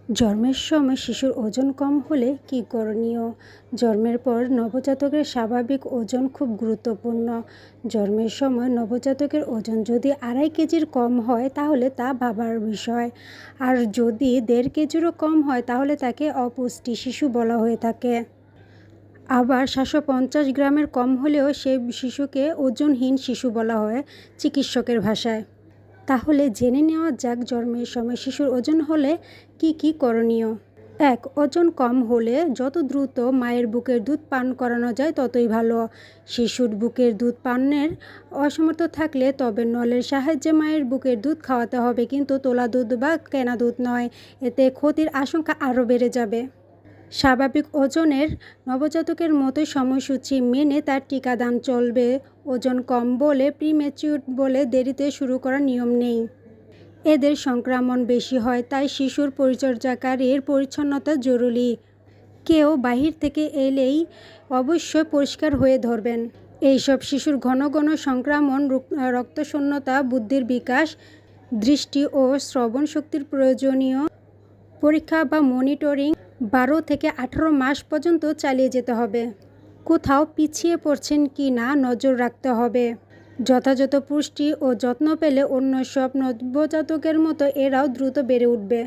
জন্মের সময় শিশুর ওজন কম হলে কী করণীয়? জন্মের পর নবজাতকের স্বাভাবিক ওজন খুব গুরুত্বপূর্ণ। জন্মের সময় নবজাতকের ওজন যদি 2.5 কেজির কম হয় তাহলে তা ভাবার বিষয়। আর যদি 1.5 কেজিরও কম হয় তাহলে তাকে অপুষ্টি শিশু বলা হয়ে থাকে। আবার 750 গ্রামের কম হলেও সেই শিশুকে ওজনহীন শিশু বলা হয় চিকিৎসকের ভাষায়। তাহলে জেনে নেওয়া যাক জন্মের সময় শিশুর ওজন হলে কি কি করণীয়। 1. ওজন কম হলে যত দ্রুত মায়ের বুকের দুধ পান করানো যায় ততই ভালো। শিশুর বুকের দুধ পানের অসমর্থ থাকলে তবে নলের সাহায্যে মায়ের বুকের দুধ খাওয়াতে হবে, কিন্তু তোলা দুধ বা কেনা দুধ নয়। এতে ক্ষতির আশঙ্কা আরও বেড়ে যাবে। স্বাভাবিক ওজনের নবজাতকের মতো সময়সূচি মেনে তার টিকাদান চলবে। ওজন কম বলে প্রিম্যাচিউর বলে দেরিতে শুরু করার নিয়ম নেই। এদের সংক্রমণ বেশি হয়, তাই শিশুর পরিচর্যাকারীর পরিচ্ছন্নতা জরুরি। কেউ বাহির থেকে এলেই অবশ্যই পরিষ্কার হয়ে ধরবেন। এইসব শিশুর ঘন ঘন সংক্রমণ, রক্তশূন্যতা, বুদ্ধির বিকাশ, দৃষ্টি ও শ্রবণ শক্তির প্রয়োজনীয় পরীক্ষা বা মনিটরিং 12 থেকে 18 মাস পর্যন্ত চালিয়ে যেতে হবে। কোথাও পিছিয়ে পড়ছেন কি না নজর রাখতে হবে। যথাযথ পুষ্টি ও যত্ন পেলে অন্য সব নবজাতকের মতো এরাও দ্রুত বেড়ে উঠবে।